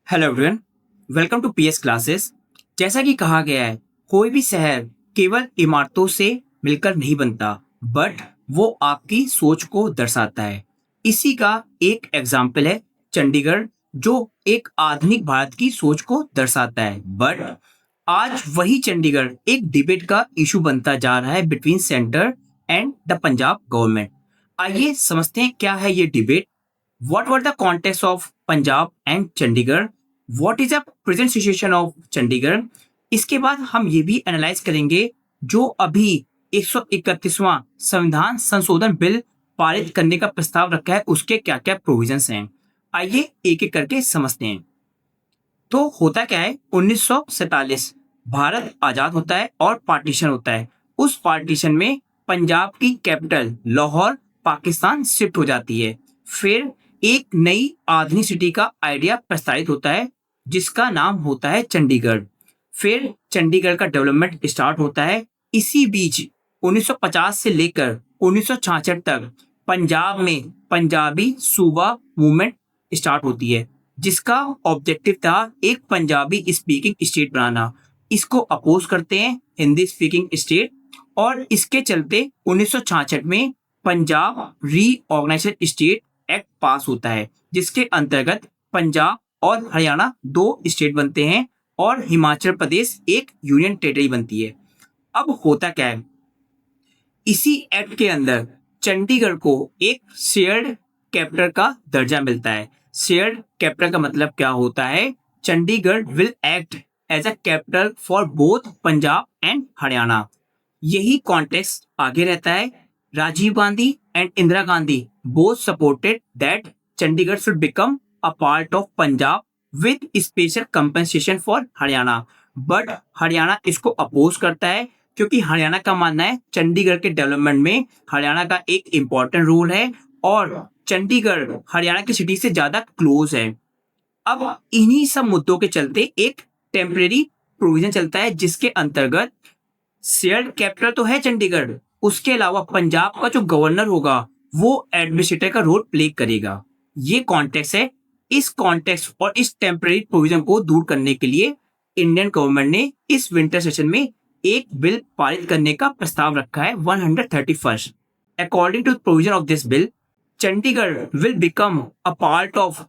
Hello everyone, welcome to PS classes. जैसा कि कहा गया है, कोई भी शहर केवल इमारतों से मिलकर नहीं बनता, बट वो आपकी सोच को दर्शाता है। इसी का एक एग्जाम्पल है चंडीगढ़, जो एक आधुनिक भारत की सोच को दर्शाता है। बट आज वही चंडीगढ़ एक डिबेट का इशू बनता जा रहा है between centre and the Punjab government. आइए समझते हैं क्या है ये debate. What were the context of Punjab and Chandigarh? What is the present situation of Chandigarh? इसके बाद हम ये भी एनालाइज करेंगे जो अभी 131वां संविधान संशोधन बिल पारित करने का प्रस्ताव रखा है, उसके क्या क्या प्रोविजंस हैं। आइए एक एक करके समझते हैं। तो होता क्या है, 1947 भारत आजाद होता है और पार्टीशन होता है। उस पार्टीशन में पंजाब की कैपिटल लाहौर पाकिस्तान शिफ्ट हो जाती है। फिर एक नई आधुनिक सिटी का आइडिया प्रस्तावित होता है जिसका नाम होता है चंडीगढ़। फिर चंडीगढ़ का डेवलपमेंट स्टार्ट होता है। इसी बीच 1950 से लेकर 1966 तक पंजाब में पंजाबी सूबा मूवमेंट स्टार्ट होती है, जिसका ऑब्जेक्टिव था एक पंजाबी स्पीकिंग स्टेट बनाना। इसको अपोज करते हैं हिंदी स्पीकिंग स्टेट, और इसके चलते 1966 में Punjab reorganisation state act pass होता है, जिसके अंतर्गत पंजाब और हरियाणा दो स्टेट बनते हैं और हिमाचल प्रदेश एक यूनियन टेरिटरी बनती है। अब होता क्या है, इसी एक्ट के अंदर चंडीगढ़ को एक शेयर्ड कैपिटल का दर्जा मिलता है। शेयर्ड कैपिटल का मतलब क्या होता है? Chandigarh will act as a capital for both Punjab and Haryana. यही कॉन्टेक्स्ट आगे रहता है। Rajiv Gandhi and Indira Gandhi both supported that Chandigarh should become a part of Punjab with special compensation for Haryana. But Haryana इसको अपोज करता है, क्योंकि हरियाणा का मानना है चंडीगढ़ के डेवलपमेंट में हरियाणा का एक इंपॉर्टेंट रोल है और चंडीगढ़ हरियाणा की सिटी से ज्यादा क्लोज है। अब इन्हीं सब मुद्दों के चलते एक टेम्परेरी प्रोविजन चलता है, जिसके अंतर्गत शेयर्ड कैपिटल तो है चंडीगढ़, उसके अलावा पंजाब का जो गवर्नर होगा वो एडमिनिस्ट्रेटर का रोल प्ले करेगा। ये कॉन्टेक्स्ट है। इस कॉन्टेक्स्ट और इस टेम्परेरी प्रोविजन को दूर करने के लिए इंडियन गवर्नमेंट ने इस विंटर सेशन में एक बिल पारित करने का प्रस्ताव रखा है, 131st। According to provision of this bill, Chandigarh will become a part of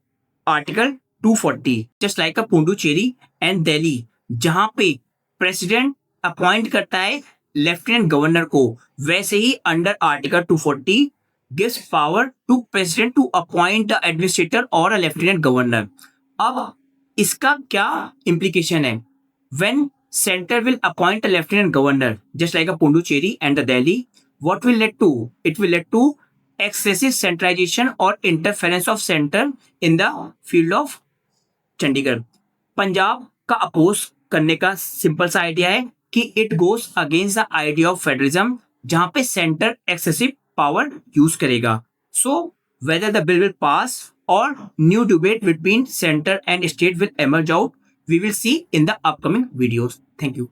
article 240, just like a Puducherry and Delhi, जहां पे प्रेसिडेंट अपॉइंट करता है लेफ्टिनेंट गवर्नर को, वैसे ही under article 240 gives power to president to appoint the administrator और a lieutenant governor. अब इसका क्या इम्प्लीकेशन है? When centre will appoint a lieutenant governor just like a Pondicherry and the Delhi, what will lead to? It will lead to excessive centralization or interference of center in the field of Chandigarh. Punjab का oppose करने का simple सा idea है कि it goes against the idea of federalism, जहां पे centre excessive power use करेगा। सो whether the bill will pass or new debate between center and state will emerge out, we will see in the upcoming videos. Thank you.